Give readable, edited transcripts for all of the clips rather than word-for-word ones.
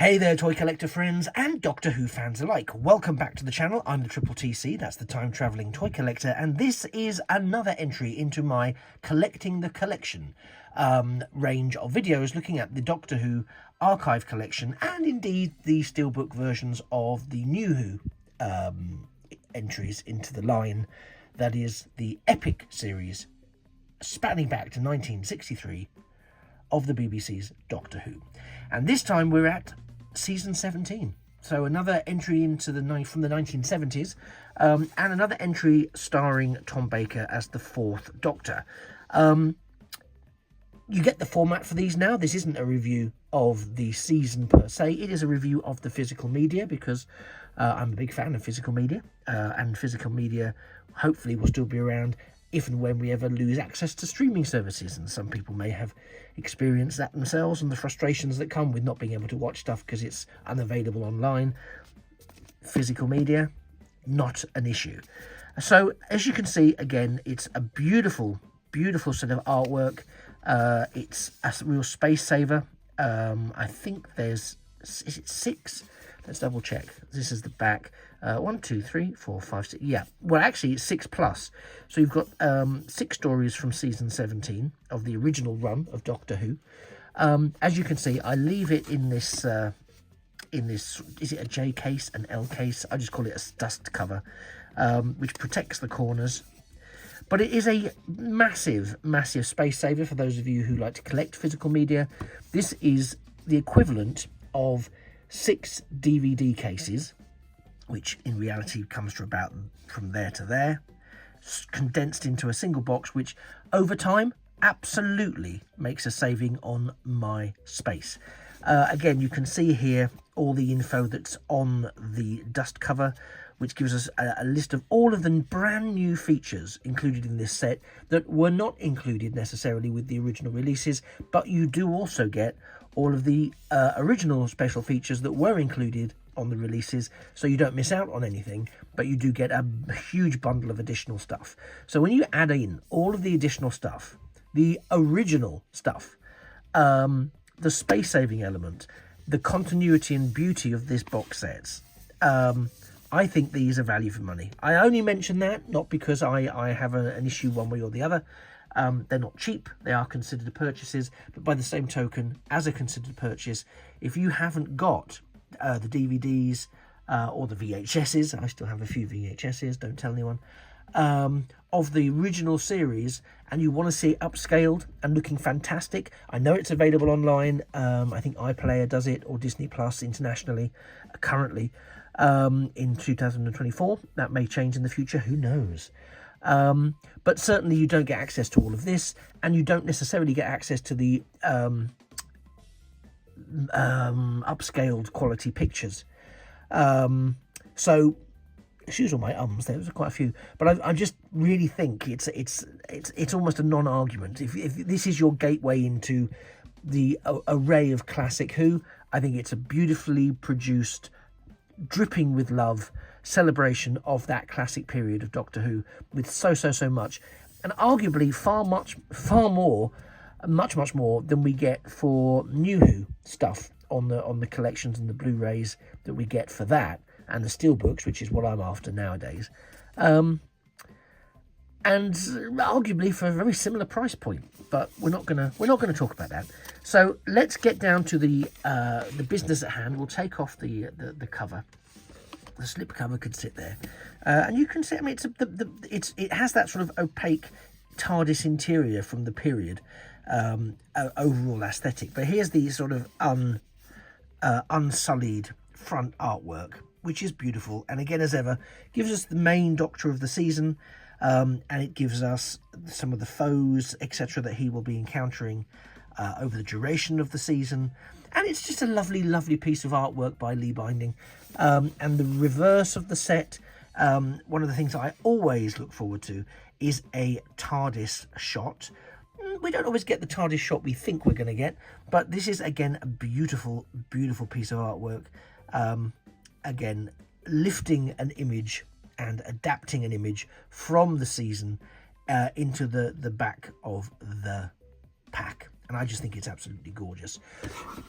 Hey there, toy collector friends and Doctor Who fans alike. Welcome back to the channel. I'm the Triple TC, that's the time travelling toy collector, and this is another entry into my Collecting the Collection range of videos looking at the Doctor Who archive collection and indeed the steelbook versions of the New Who entries into the line. That is the epic series spanning back to 1963 of the BBC's Doctor Who. And this time we're at season 17. So another entry into from the 1970s, and another entry starring Tom Baker as the fourth Doctor. You get the format for these now. This isn't a review of the season per se. It is a review of the physical media because I'm a big fan of physical media, and physical media hopefully will still be around if and when we ever lose access to streaming services. And some people may have experienced that themselves and the frustrations that come with not being able to watch stuff because it's unavailable online. Physical media, not an issue. So as you can see, again, it's a beautiful, beautiful set of artwork. It's a real space saver. I think is it 6? Let's double check. This is the back. 1, 2, 3, 4, 5, 6. Yeah, well, actually, it's 6 plus. So you've got 6 stories from season 17 of the original run of Doctor Who. As you can see, I leave it in this. Is it a J case, an L case? I just call it a dust cover, which protects the corners. But it is a massive, massive space saver for those of you who like to collect physical media. This is the equivalent of 6 DVD cases, which in reality comes to about from there to there, condensed into a single box, which over time absolutely makes a saving on my space. Again, you can see here all the info that's on the dust cover, which gives us a list of all of the brand new features included in this set that were not included necessarily with the original releases, but you do also get all of the original special features that were included on the releases, so you don't miss out on anything, but you do get a huge bundle of additional stuff. So when you add in all of the additional stuff, the original stuff, the space-saving element, the continuity and beauty of this box sets, I think these are value for money. I only mention that not because I have an issue one way or the other. They're not cheap, they are considered purchases, but by the same token, as a considered purchase, if you haven't got the DVDs or the VHSs, I still have a few VHSs, don't tell anyone, of the original series, and you want to see it upscaled and looking fantastic, I know it's available online. I think iPlayer does it, or Disney Plus internationally currently in 2024. That may change in the future, who knows. But certainly you don't get access to all of this, and you don't necessarily get access to the upscaled quality pictures. So excuse all my there's quite a few, but I just really think it's almost a non-argument. If this is your gateway into the array of classic Who, I think it's a beautifully produced, dripping with love celebration of that classic period of Doctor Who, with so much, and arguably much more than we get for New Who stuff on the collections and the Blu-rays that we get for that, and the steelbooks, which is what I'm after nowadays, and arguably for a very similar price point. But we're not gonna talk about that. So let's get down to the business at hand. We'll take off the cover. The slip cover could sit there, and you can see. I mean, it has that sort of opaque TARDIS interior from the period, overall aesthetic. But here's the sort of unsullied front artwork, which is beautiful, and again, as ever, gives us the main Doctor of the season, and it gives us some of the foes, etc., that he will be encountering over the duration of the season. And it's just a lovely, lovely piece of artwork by Lee Binding. And the reverse of the set, one of the things I always look forward to is a TARDIS shot. We don't always get the TARDIS shot we think we're going to get, but this is, again, a beautiful, beautiful piece of artwork. Again, lifting an image and adapting an image from the season into the back of the pack. and I just think it's absolutely gorgeous.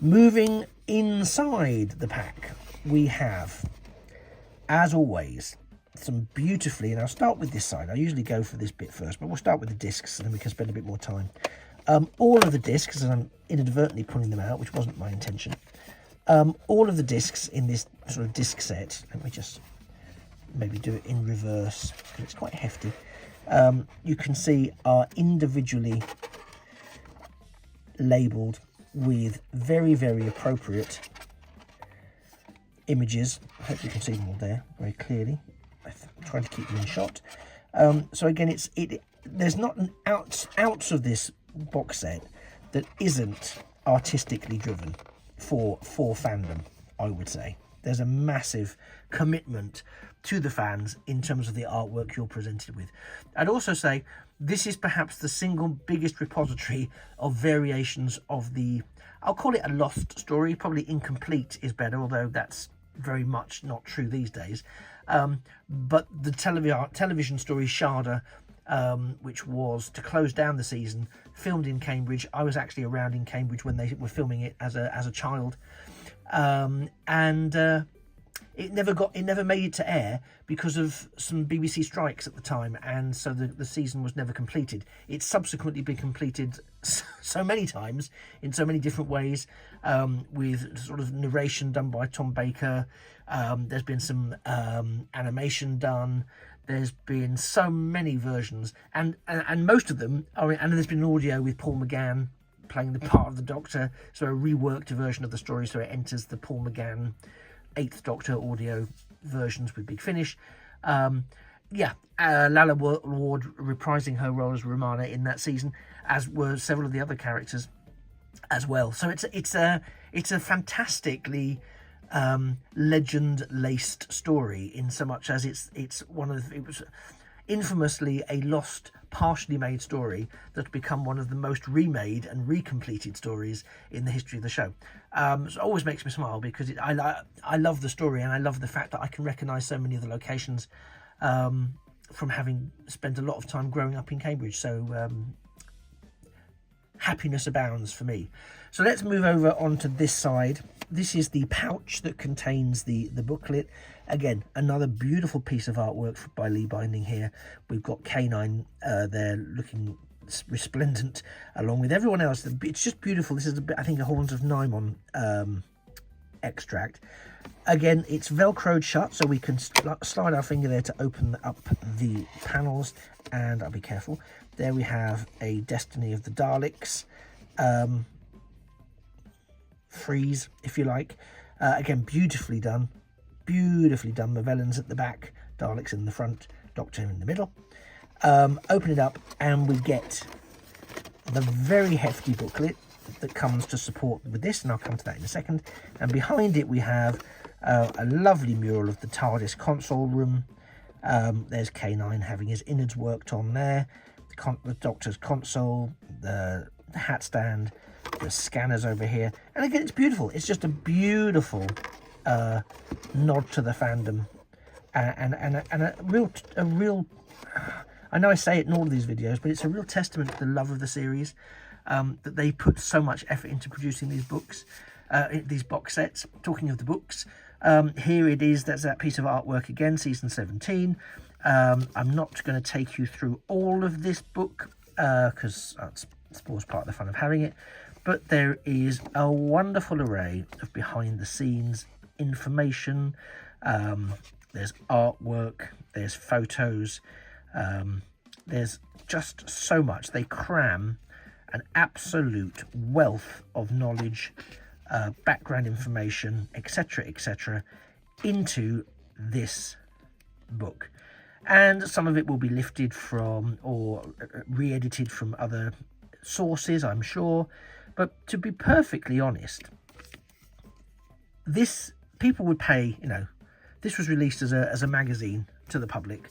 Moving inside the pack, we have, as always, some beautifully, and I'll start with this side. I usually go for this bit first, but we'll start with the discs and then we can spend a bit more time. All of the discs, and I'm inadvertently pulling them out, which wasn't my intention. All of the discs in this sort of disc set, let me just maybe do it in reverse because it's quite hefty. You can see are individually labelled with very, very appropriate images. I hope you can see them all there very clearly. I'm trying to keep them in shot. So again, there's not an ounce of this box set that isn't artistically driven for fandom, I would say. There's a massive commitment to the fans in terms of the artwork you're presented with. I'd also say this is perhaps the single biggest repository of variations of the, I'll call it a lost story, probably incomplete is better, although that's very much not true these days. But the television story Shada, which was to close down the season, filmed in Cambridge. I was actually around in Cambridge when they were filming it as a child, and it never made it to air because of some BBC strikes at the time, and so the season was never completed. It's subsequently been completed so many times in so many different ways, with sort of narration done by Tom Baker. There's been some animation done. There's been so many versions, and most of them are, and there's been an audio with Paul McGann playing the part of the Doctor, so a reworked version of the story, so it enters the Paul McGann 8th Doctor audio versions with Big Finish. Lalla Ward reprising her role as Romana in that season, as were several of the other characters as well. So it's a fantastically legend-laced story, in so much as it was infamously a lost, partially made story that's become one of the most remade and recompleted stories in the history of the show. So it always makes me smile because I love the story, and I love the fact that I can recognise so many of the locations from having spent a lot of time growing up in Cambridge. So happiness abounds for me. So let's move over onto this side. This is the pouch that contains the booklet. Again, another beautiful piece of artwork by Lee Binding here. We've got K9 there looking resplendent along with everyone else. It's just beautiful. This is I think a Horns of Nymon extract. Again, it's velcroed shut, so we can slide our finger there to open up the panels, and I'll be careful. There we have a Destiny of the Daleks frieze, if you like. Again, beautifully done. Movellans at the back, Daleks in the front, Doctor in the middle. Open it up and we get the very hefty booklet that comes to support with this, and I'll come to that in a second. And behind it we have a lovely mural of the TARDIS console room. There's K9 having his innards worked on there, the Doctor's console, the hat stand, the scanners over here, and again, it's beautiful. It's just a beautiful nod to the fandom, and a real. I know I say it in all of these videos, but it's a real testament to the love of the series, that they put so much effort into producing these books, these box sets. Talking of the books, here it is. That's that piece of artwork again, season 17. I'm not going to take you through all of this book because that spoils part of the fun of having it. But there is a wonderful array of behind-the-scenes information. There's artwork, there's photos, there's just so much. They cram an absolute wealth of knowledge, background information, etc., into this book. And some of it will be lifted from or re-edited from other sources, I'm sure. But to be perfectly honest, this, people would pay, this was released as a magazine to the public.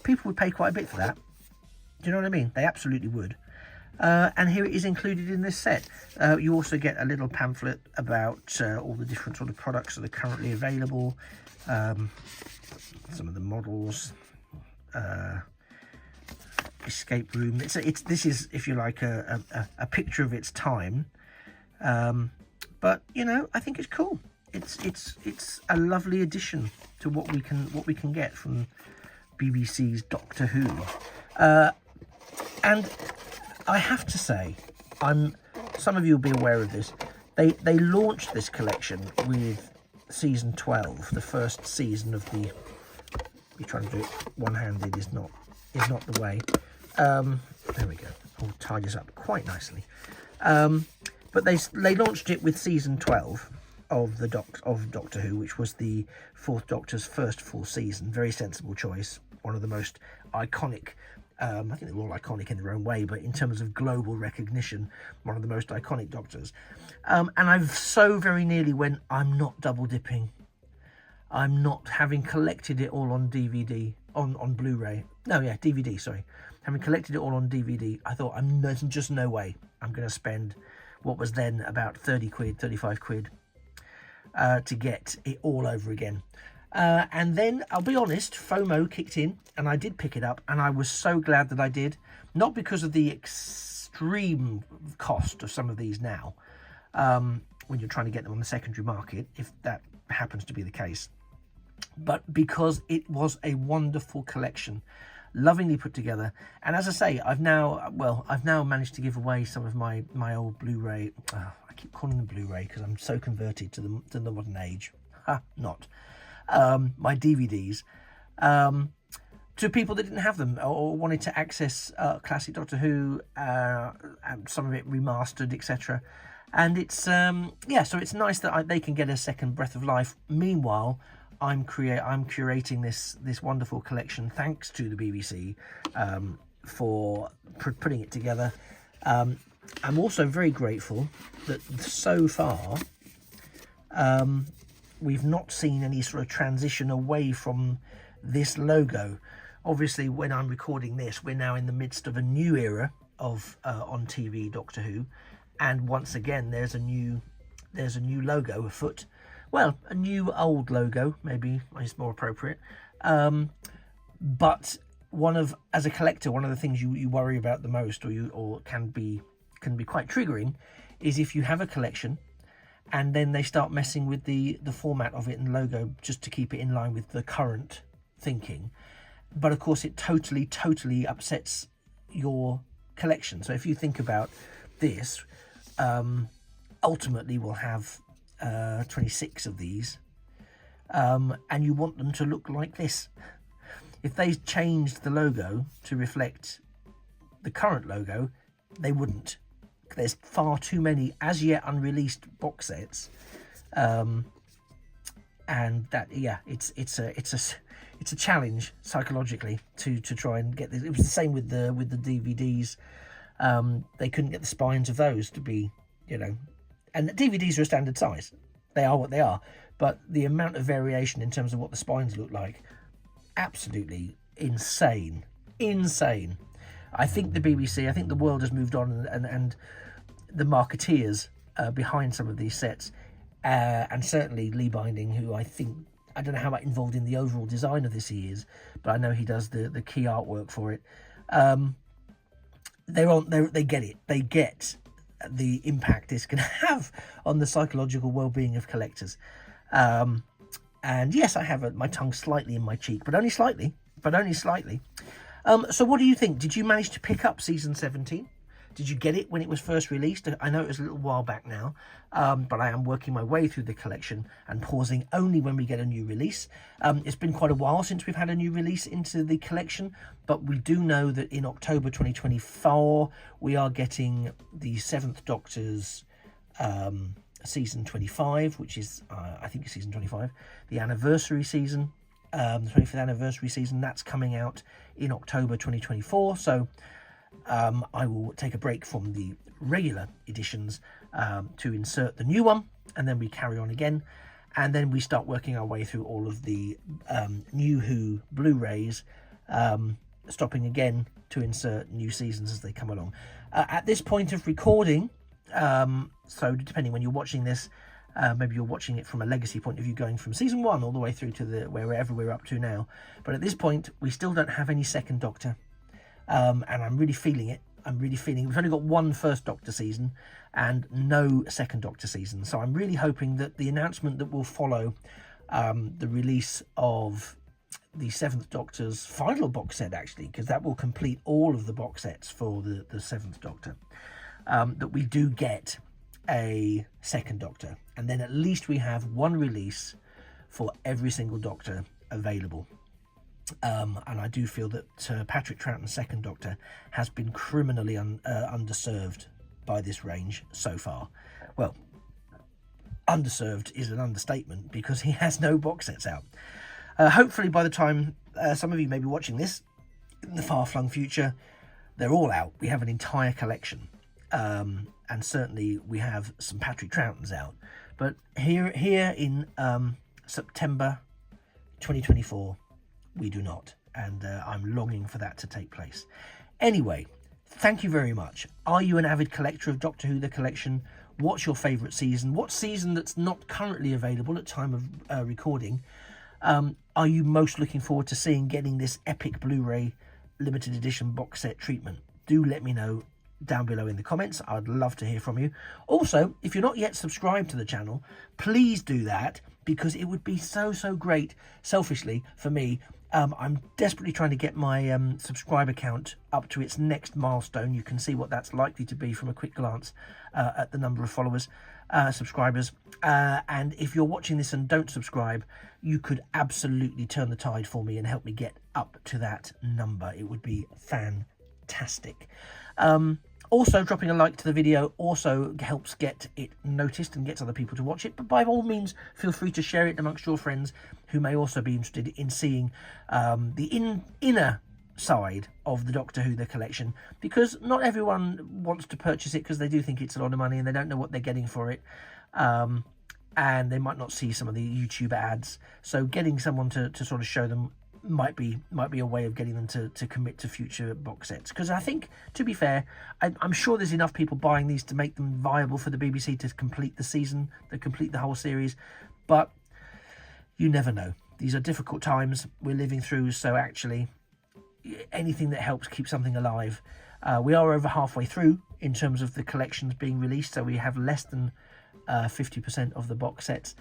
People would pay quite a bit for that. Do you know what I mean? They absolutely would. And here it is included in this set. You also get a little pamphlet about all the different sort of products that are currently available. Some of the models. escape room. This is, if you like, a picture of its time. But you know, I think it's cool. It's a lovely addition to what we can get from BBC's Doctor Who. And I have to say, some of you will be aware of this. They launched this collection with season 12, the first season of the. You're trying to do it one-handed is not the way. There we go. I'll tie this up quite nicely. But they launched it with season 12 of Doctor Who, which was the Fourth Doctor's first full season. Very sensible choice. One of the most iconic. I think they're all iconic in their own way, but in terms of global recognition, one of the most iconic Doctors. And I've so very nearly went, I'm not double dipping. I'm not, having collected it all on DVD, on Blu-ray. No, yeah, DVD, sorry. Having collected it all on DVD, I thought, there's just no way I'm going to spend what was then about 30 quid, 35 quid to get it all over again. And then, I'll be honest, FOMO kicked in and I did pick it up, and I was so glad that I did. Not because of the extreme cost of some of these now, when you're trying to get them on the secondary market, if that happens to be the case, but because it was a wonderful collection, lovingly put together. And as I say, I've now managed to give away some of my old Blu-ray. I keep calling them Blu-ray because I'm so converted to the modern age. Not my DVDs to people that didn't have them or wanted to access classic Doctor Who, and some of it remastered, etc. And it's so it's nice that they can get a second breath of life. Meanwhile, I'm curating this wonderful collection, thanks to the BBC for putting it together. I'm also very grateful that so far we've not seen any sort of transition away from this logo. Obviously, when I'm recording this, we're now in the midst of a new era of on TV Doctor Who. And once again, there's a new logo afoot. Well, a new old logo, maybe is more appropriate. But as a collector, one of the things you worry about the most, or can be quite triggering, is if you have a collection and then they start messing with the format of it and logo just to keep it in line with the current thinking. But of course, it totally upsets your collection. So if you think about this, ultimately we'll have 26 of these, and you want them to look like this. If they changed the logo to reflect the current logo, they wouldn't. There's far too many as yet unreleased box sets, and that it's a challenge psychologically to try and get this. It was the same with the DVDs. They couldn't get the spines of those to be, and the DVDs are a standard size. They are what they are, but the amount of variation in terms of what the spines look like, absolutely insane. I think the BBC, I think the world has moved on, and the marketeers behind some of these sets, and certainly Lee Binding, who I don't know how much involved in the overall design of this he is, but I know he does the key artwork for it. They get it. They get the impact this can have on the psychological well-being of collectors. And yes, I have my tongue slightly in my cheek, but only slightly. So what do you think? Did you manage to pick up season 17? Did you get it when it was first released? I know it was a little while back now, but I am working my way through the collection and pausing only when we get a new release. It's been quite a while since we've had a new release into the collection, but we do know that in October 2024, we are getting the 7th Doctor's season 25, which is, I think it's season 25, the anniversary season, the 25th anniversary season. That's coming out in October 2024, so I will take a break from the regular editions to insert the new one, and then we carry on again, and then we start working our way through all of the New Who Blu-rays, stopping again to insert new seasons as they come along. At this point of recording, so depending when you're watching this, maybe you're watching it from a legacy point of view, going from season 1 all the way through to wherever we're up to now, but at this point we still don't have any second Doctor. and I'm really feeling it. We've only got one first Doctor season and no second Doctor season, so I'm really hoping that the announcement that will follow the release of the Seventh Doctor's final box set, actually, because that will complete all of the box sets for the Seventh Doctor, that we do get a second Doctor, and then at least we have one release for every single Doctor available. And I do feel that Patrick Troughton's second Doctor has been criminally underserved by this range so far. Well, underserved is an understatement, because he has no box sets out. Hopefully by the time some of you may be watching this in the far-flung future, they're all out. We have an entire collection, and certainly we have some Patrick Troughton's out. But here in September 2024, we do not, and I'm longing for that to take place. Anyway, thank you very much. Are you an avid collector of Doctor Who The Collection? What's your favourite season? What season that's not currently available at time of recording are you most looking forward to seeing getting this epic Blu-ray limited edition box set treatment? Do let me know down below in the comments. I'd love to hear from you. Also, if you're not yet subscribed to the channel, please do that, because it would be so great, selfishly, for me. I'm desperately trying to get my subscriber count up to its next milestone. You can see what that's likely to be from a quick glance at the number of followers, subscribers. And if you're watching this and don't subscribe, you could absolutely turn the tide for me and help me get up to that number. It would be fantastic. Also, dropping a like to the video also helps get it noticed and gets other people to watch it. But by all means, feel free to share it amongst your friends who may also be interested in seeing the inner side of the Doctor Who The Collection, because not everyone wants to purchase it because they do think it's a lot of money and they don't know what they're getting for it. And they might not see some of the YouTube ads. So getting someone to sort of show them might be a way of getting them to commit to future box sets, because I think, to be fair, I'm sure there's enough people buying these to make them viable for the BBC to complete the season, to complete the whole series. But you never know. These are difficult times we're living through, so actually anything that helps keep something alive. We are over halfway through in terms of the collections being released, so we have less than 50% of the box sets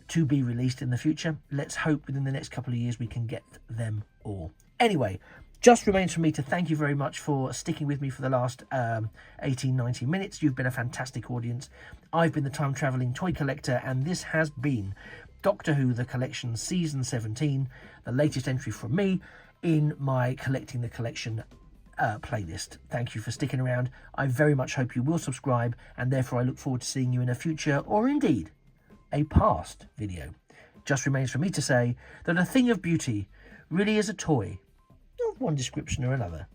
to be released in the future. Let's hope within the next couple of years we can get them all. Anyway, just remains for me to thank you very much for sticking with me for the last 18-19 minutes. You've been a fantastic audience. I've been the time travelling toy collector, and this has been Doctor Who The Collection Season 17, the latest entry from me in my Collecting the Collection playlist. Thank you for sticking around. I very much hope you will subscribe, and therefore I look forward to seeing you in a future, or indeed a past video. Just remains for me to say that a thing of beauty really is a toy of one description or another,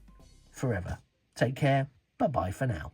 forever. Take care. Bye-bye for now.